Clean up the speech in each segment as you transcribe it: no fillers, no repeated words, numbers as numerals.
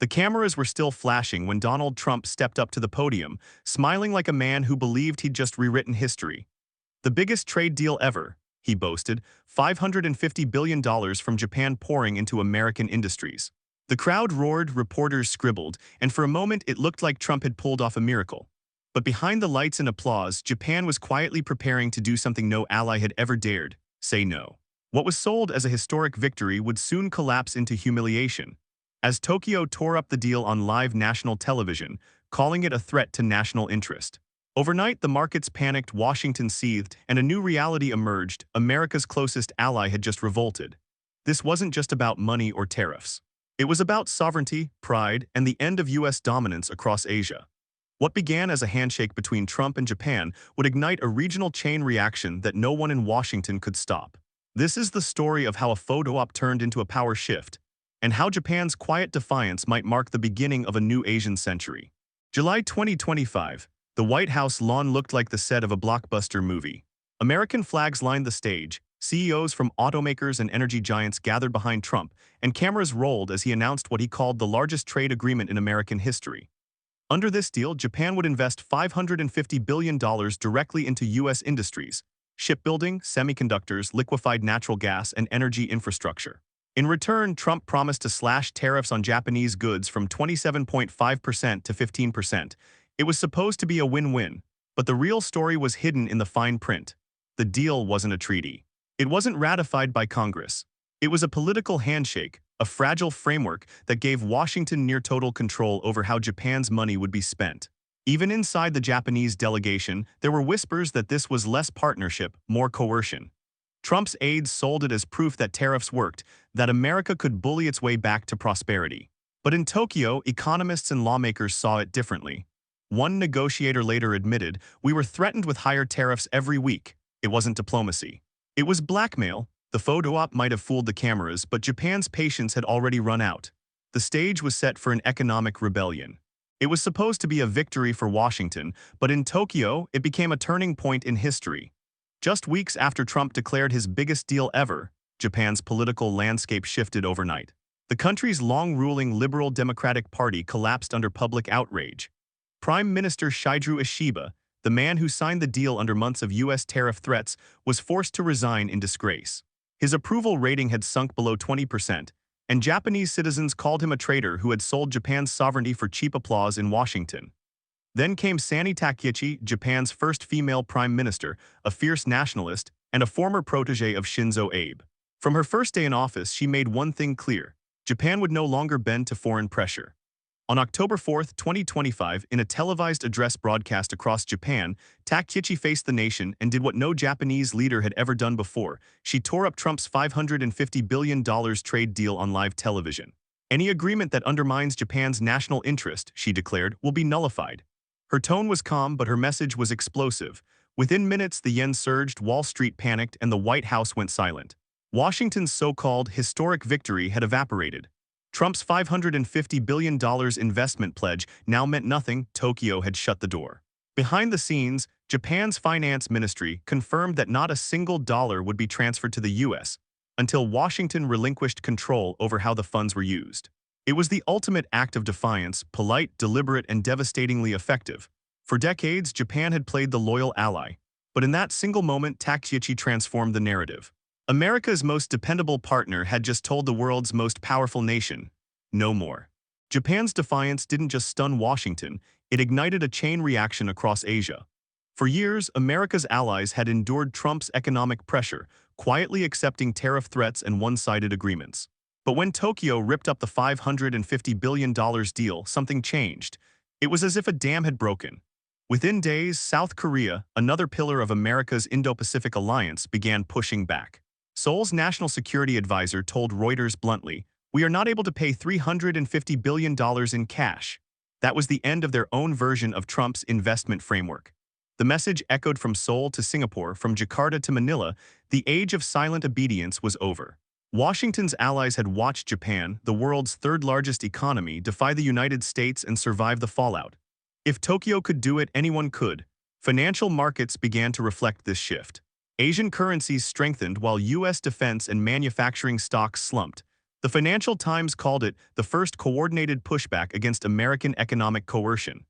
The cameras were still flashing when Donald Trump stepped up to the podium, smiling like a man who believed he'd just rewritten history. The biggest trade deal ever, he boasted, $550 billion from Japan pouring into American industries. The crowd roared, reporters scribbled, and for a moment it looked like Trump had pulled off a miracle. But behind the lights and applause, Japan was quietly preparing to do something no ally had ever dared: say no. What was sold as a historic victory would soon collapse into humiliation, as Tokyo tore up the deal on live national television, calling it a threat to national interest. Overnight, the markets panicked, Washington seethed, and a new reality emerged: America's closest ally had just revolted. This wasn't just about money or tariffs. It was about sovereignty, pride, and the end of U.S. dominance across Asia. What began as a handshake between Trump and Japan would ignite a regional chain reaction that no one in Washington could stop. This is the story of how a photo op turned into a power shift, and how Japan's quiet defiance might mark the beginning of a new Asian century. July 2025, the White House lawn looked like the set of a blockbuster movie. American flags lined the stage, CEOs from automakers and energy giants gathered behind Trump, and cameras rolled as he announced what he called the largest trade agreement in American history. Under this deal, Japan would invest $550 billion directly into U.S. industries: shipbuilding, semiconductors, liquefied natural gas, and energy infrastructure. In return, Trump promised to slash tariffs on Japanese goods from 27.5% to 15%. It was supposed to be a win-win, but the real story was hidden in the fine print. The deal wasn't a treaty. It wasn't ratified by Congress. It was a political handshake, a fragile framework that gave Washington near-total control over how Japan's money would be spent. Even inside the Japanese delegation, there were whispers that this was less partnership, more coercion. Trump's aides sold it as proof that tariffs worked, that America could bully its way back to prosperity. But in Tokyo, economists and lawmakers saw it differently. One negotiator later admitted, "We were threatened with higher tariffs every week. It wasn't diplomacy. It was blackmail." The photo op might have fooled the cameras, but Japan's patience had already run out. The stage was set for an economic rebellion. It was supposed to be a victory for Washington, but in Tokyo, it became a turning point in history. Just weeks after Trump declared his biggest deal ever, Japan's political landscape shifted overnight. The country's long-ruling Liberal Democratic Party collapsed under public outrage. Prime Minister Shigeru Ishiba, the man who signed the deal under months of U.S. tariff threats, was forced to resign in disgrace. His approval rating had sunk below 20%, and Japanese citizens called him a traitor who had sold Japan's sovereignty for cheap applause in Washington. Then came Sanae Takayichi, Japan's first female prime minister, a fierce nationalist, and a former protege of Shinzo Abe. From her first day in office, she made one thing clear: Japan would no longer bend to foreign pressure. On October 4, 2025, in a televised address broadcast across Japan, Takayichi faced the nation and did what no Japanese leader had ever done before. She tore up Trump's $550 billion trade deal on live television. "Any agreement that undermines Japan's national interest," she declared, "will be nullified." Her tone was calm, but her message was explosive. Within minutes, the yen surged, Wall Street panicked, and the White House went silent. Washington's so-called historic victory had evaporated. Trump's $550 billion investment pledge now meant nothing. Tokyo had shut the door. Behind the scenes, Japan's finance ministry confirmed that not a single dollar would be transferred to the U.S. until Washington relinquished control over how the funds were used. It was the ultimate act of defiance, polite, deliberate, and devastatingly effective. For decades, Japan had played the loyal ally. But in that single moment, Takayichi transformed the narrative. America's most dependable partner had just told the world's most powerful nation, no more. Japan's defiance didn't just stun Washington, it ignited a chain reaction across Asia. For years, America's allies had endured Trump's economic pressure, quietly accepting tariff threats and one-sided agreements. But when Tokyo ripped up the $550 billion deal, something changed. It was as if a dam had broken. Within days, South Korea, another pillar of America's Indo-Pacific alliance, began pushing back. Seoul's national security advisor told Reuters bluntly, "We are not able to pay $350 billion in cash." That was the end of their own version of Trump's investment framework. The message echoed from Seoul to Singapore, from Jakarta to Manila: the age of silent obedience was over. Washington's allies had watched Japan, the world's third-largest economy, defy the United States and survive the fallout. If Tokyo could do it, anyone could. Financial markets began to reflect this shift. Asian currencies strengthened while U.S. defense and manufacturing stocks slumped. The Financial Times called it the first coordinated pushback against American economic coercion.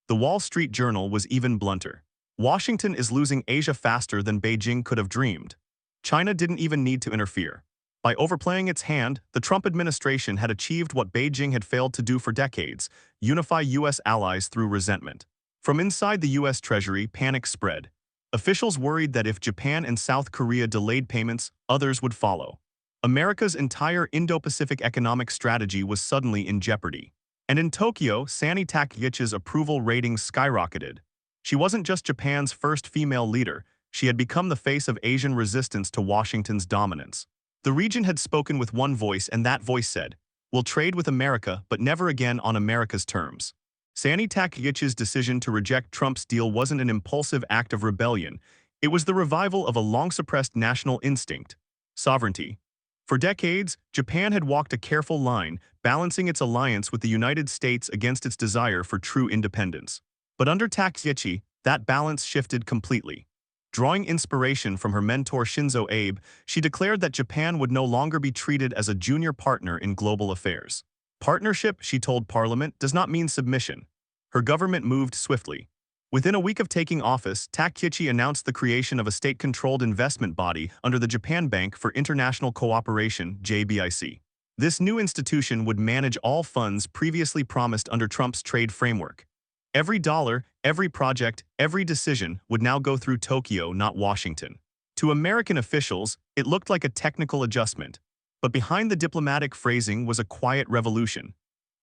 The Wall Street Journal was even blunter. Washington is losing Asia faster than Beijing could have dreamed. China didn't even need to interfere. By overplaying its hand, the Trump administration had achieved what Beijing had failed to do for decades: unify U.S. allies through resentment. From inside the U.S. Treasury, panic spread. Officials worried that if Japan and South Korea delayed payments, others would follow. America's entire Indo-Pacific economic strategy was suddenly in jeopardy. And in Tokyo, Sanae Takayichi's approval ratings skyrocketed. She wasn't just Japan's first female leader, she had become the face of Asian resistance to Washington's dominance. The region had spoken with one voice, and that voice said, "We'll trade with America, but never again on America's terms." Sanae Takayichi's decision to reject Trump's deal wasn't an impulsive act of rebellion. It was the revival of a long-suppressed national instinct: sovereignty. For decades, Japan had walked a careful line, balancing its alliance with the United States against its desire for true independence. But under Takayichi, that balance shifted completely. Drawing inspiration from her mentor Shinzo Abe, she declared that Japan would no longer be treated as a junior partner in global affairs. Partnership, she told Parliament, does not mean submission. Her government moved swiftly. Within a week of taking office, Takayichi announced the creation of a state-controlled investment body under the Japan Bank for International Cooperation, JBIC. This new institution would manage all funds previously promised under Trump's trade framework. Every dollar, every project, every decision would now go through Tokyo, not Washington. To American officials, it looked like a technical adjustment. But behind the diplomatic phrasing was a quiet revolution.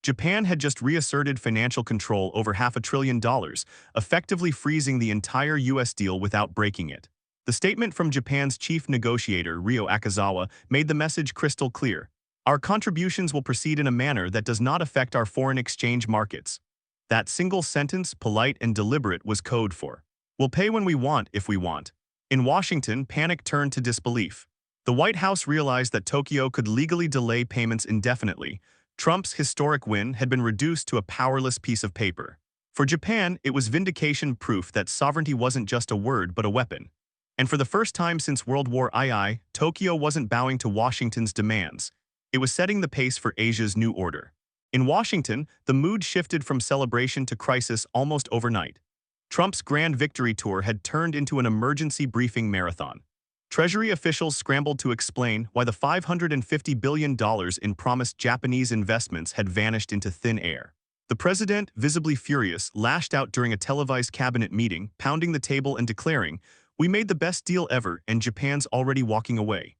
Japan had just reasserted financial control over $500 billion, effectively freezing the entire U.S. deal without breaking it. The statement from Japan's chief negotiator, Ryo Akazawa, made the message crystal clear. Our contributions will proceed in a manner that does not affect our foreign exchange markets. That single sentence, polite and deliberate, was code for, "We'll pay when we want if we want." In Washington, panic turned to disbelief. The White House realized that Tokyo could legally delay payments indefinitely. Trump's historic win had been reduced to a powerless piece of paper. For Japan, it was vindication, proof that sovereignty wasn't just a word but a weapon. And for the first time since World War II, Tokyo wasn't bowing to Washington's demands. It was setting the pace for Asia's new order. In Washington, the mood shifted from celebration to crisis almost overnight. Trump's grand victory tour had turned into an emergency briefing marathon. Treasury officials scrambled to explain why the $550 billion in promised Japanese investments had vanished into thin air. The president, visibly furious, lashed out during a televised cabinet meeting, pounding the table and declaring, "We made the best deal ever and Japan's already walking away."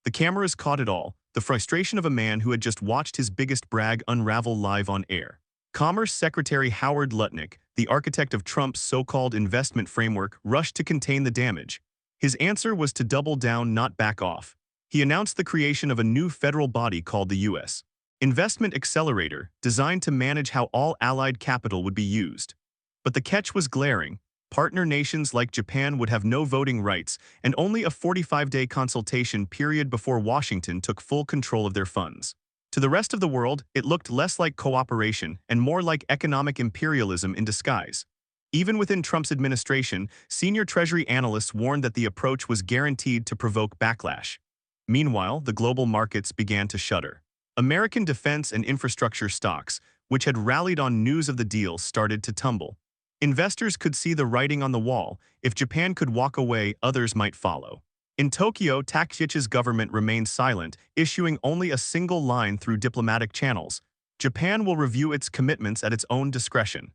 The cameras caught it all, the frustration of a man who had just watched his biggest brag unravel live on air. Commerce Secretary Howard Lutnick, the architect of Trump's so-called investment framework, rushed to contain the damage. His answer was to double down, not back off. He announced the creation of a new federal body called the U.S. Investment Accelerator, designed to manage how all allied capital would be used. But the catch was glaring. Partner nations like Japan would have no voting rights and only a 45-day consultation period before Washington took full control of their funds. To the rest of the world, it looked less like cooperation and more like economic imperialism in disguise. Even within Trump's administration, senior Treasury analysts warned that the approach was guaranteed to provoke backlash. Meanwhile, the global markets began to shudder. American defense and infrastructure stocks, which had rallied on news of the deal, started to tumble. Investors could see the writing on the wall. If Japan could walk away, others might follow. In Tokyo, Takayichi's government remained silent, issuing only a single line through diplomatic channels: "Japan will review its commitments at its own discretion."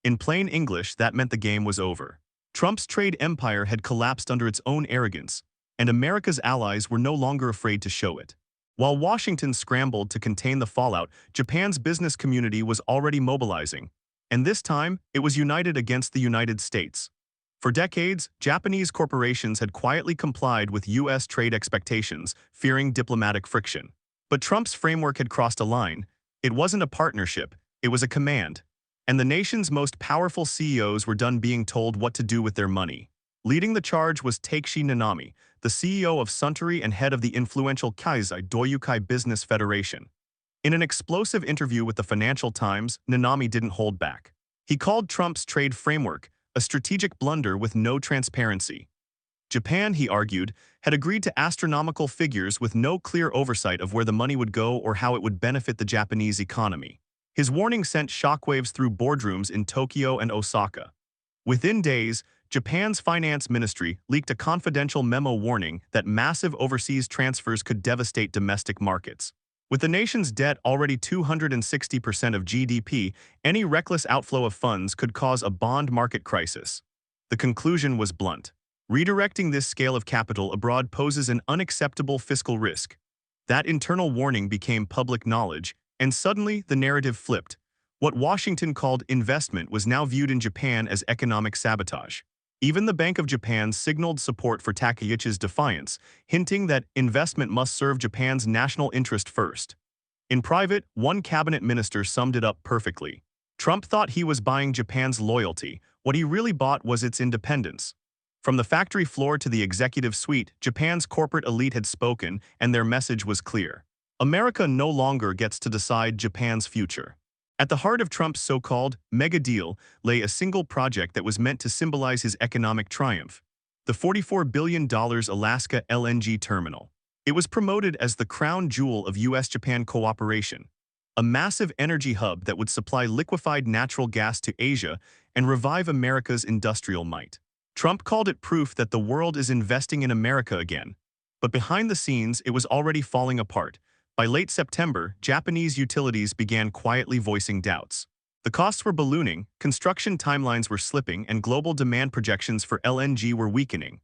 In plain English, that meant the game was over. Trump's trade empire had collapsed under its own arrogance, and America's allies were no longer afraid to show it. While Washington scrambled to contain the fallout, Japan's business community was already mobilizing. And this time, it was united against the United States. For decades, Japanese corporations had quietly complied with U.S. trade expectations, fearing diplomatic friction. But Trump's framework had crossed a line. It wasn't a partnership, it was a command. And the nation's most powerful CEOs were done being told what to do with their money. Leading the charge was Takeshi Nanami, the CEO of Suntory and head of the influential Keizai Doyukai Business Federation. In an explosive interview with the Financial Times, Nanami didn't hold back. He called Trump's trade framework a strategic blunder with no transparency. Japan, he argued, had agreed to astronomical figures with no clear oversight of where the money would go or how it would benefit the Japanese economy. His warning sent shockwaves through boardrooms in Tokyo and Osaka. Within days, Japan's finance ministry leaked a confidential memo warning that massive overseas transfers could devastate domestic markets. With the nation's debt already 260% of GDP, any reckless outflow of funds could cause a bond market crisis. The conclusion was blunt. Redirecting this scale of capital abroad poses an unacceptable fiscal risk. That internal warning became public knowledge, and suddenly the narrative flipped. What Washington called investment was now viewed in Japan as economic sabotage. Even the Bank of Japan signaled support for Takayichi's defiance, hinting that investment must serve Japan's national interest first. In private, one cabinet minister summed it up perfectly. Trump thought he was buying Japan's loyalty. What he really bought was its independence. From the factory floor to the executive suite, Japan's corporate elite had spoken, and their message was clear. America no longer gets to decide Japan's future. At the heart of Trump's so-called mega deal lay a single project that was meant to symbolize his economic triumph: the $44 billion Alaska LNG terminal. It was promoted as the crown jewel of U.S.-Japan cooperation, a massive energy hub that would supply liquefied natural gas to Asia and revive America's industrial might. Trump called it proof that the world is investing in America again. But behind the scenes, it was already falling apart. By late September, Japanese utilities began quietly voicing doubts. The costs were ballooning, construction timelines were slipping, and global demand projections for LNG were weakening.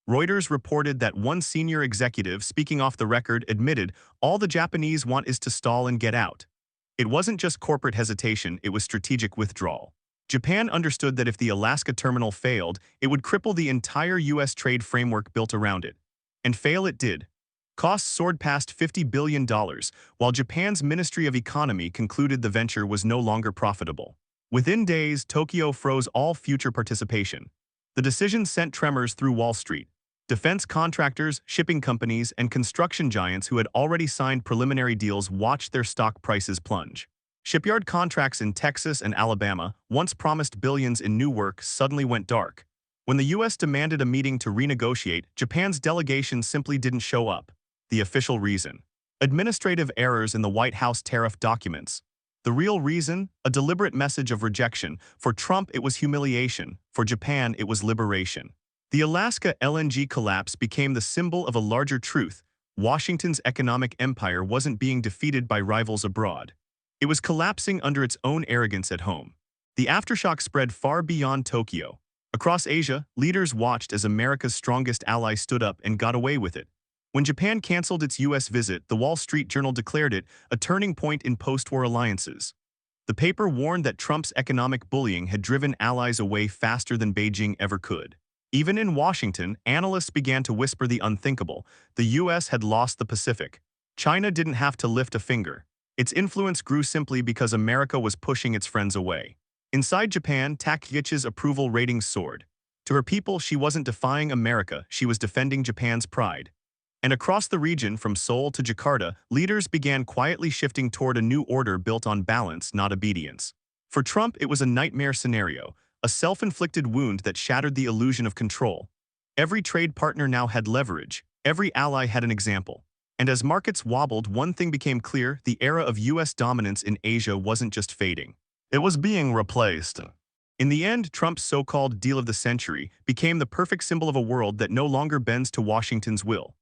Reuters reported that one senior executive, speaking off the record, admitted all the Japanese want is to stall and get out. It wasn't just corporate hesitation, it was strategic withdrawal. Japan understood that if the Alaska terminal failed, it would cripple the entire U.S. trade framework built around it. And fail it did. Costs soared past $50 billion, while Japan's Ministry of Economy concluded the venture was no longer profitable. Within days, Tokyo froze all future participation. The decision sent tremors through Wall Street. Defense contractors, shipping companies, and construction giants who had already signed preliminary deals watched their stock prices plunge. Shipyard contracts in Texas and Alabama, once promised billions in new work, suddenly went dark. When the U.S. demanded a meeting to renegotiate, Japan's delegation simply didn't show up. The official reason: administrative errors in the White House tariff documents. The real reason? A deliberate message of rejection. For Trump, it was humiliation. For Japan, it was liberation. The Alaska LNG collapse became the symbol of a larger truth. Washington's economic empire wasn't being defeated by rivals abroad. It was collapsing under its own arrogance at home. The aftershock spread far beyond Tokyo. Across Asia, leaders watched as America's strongest ally stood up and got away with it. When Japan canceled its U.S. visit, the Wall Street Journal declared it a turning point in post-war alliances. The paper warned that Trump's economic bullying had driven allies away faster than Beijing ever could. Even in Washington, analysts began to whisper the unthinkable: the U.S. had lost the Pacific. China didn't have to lift a finger. Its influence grew simply because America was pushing its friends away. Inside Japan, Takayichi's approval ratings soared. To her people, she wasn't defying America, she was defending Japan's pride. And across the region, from Seoul to Jakarta, leaders began quietly shifting toward a new order built on balance, not obedience. For Trump, it was a nightmare scenario, a self-inflicted wound that shattered the illusion of control. Every trade partner now had leverage, every ally had an example. And as markets wobbled, one thing became clear: the era of U.S. dominance in Asia wasn't just fading. It was being replaced. In the end, Trump's so-called deal of the century became the perfect symbol of a world that no longer bends to Washington's will.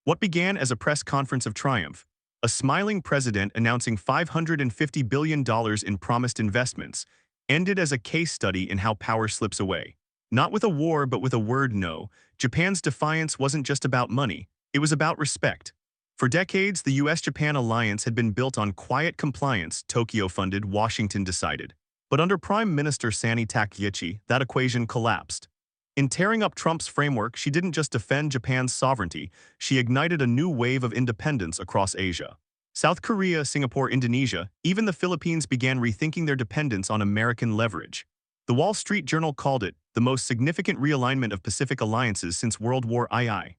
What began as a press conference of triumph, a smiling president announcing $550 billion in promised investments, ended as a case study in how power slips away. Not with a war, but with a word: no. Japan's defiance wasn't just about money, it was about respect. For decades, the U.S.-Japan alliance had been built on quiet compliance. Tokyo funded, Washington decided. But under Prime Minister Sanae Takayichi, that equation collapsed. In tearing up Trump's framework, she didn't just defend Japan's sovereignty, she ignited a new wave of independence across Asia. South Korea, Singapore, Indonesia, even the Philippines began rethinking their dependence on American leverage. The Wall Street Journal called it the most significant realignment of Pacific alliances since World War II.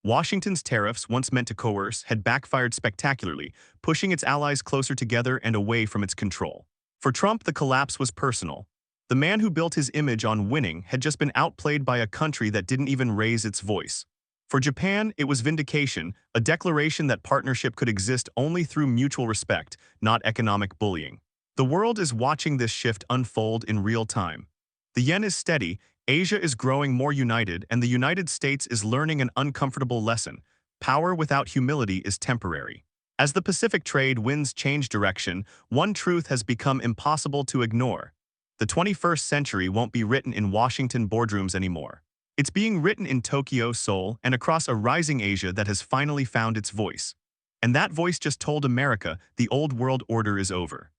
Washington's tariffs, once meant to coerce, had backfired spectacularly, pushing its allies closer together and away from its control. For Trump, the collapse was personal. The man who built his image on winning had just been outplayed by a country that didn't even raise its voice. For Japan, it was vindication, a declaration that partnership could exist only through mutual respect, not economic bullying. The world is watching this shift unfold in real time. The yen is steady, Asia is growing more united, and the United States is learning an uncomfortable lesson. Power without humility is temporary. As the Pacific trade winds change direction, one truth has become impossible to ignore. The 21st century won't be written in Washington boardrooms anymore. It's being written in Tokyo, Seoul, and across a rising Asia that has finally found its voice. And that voice just told America the old world order is over.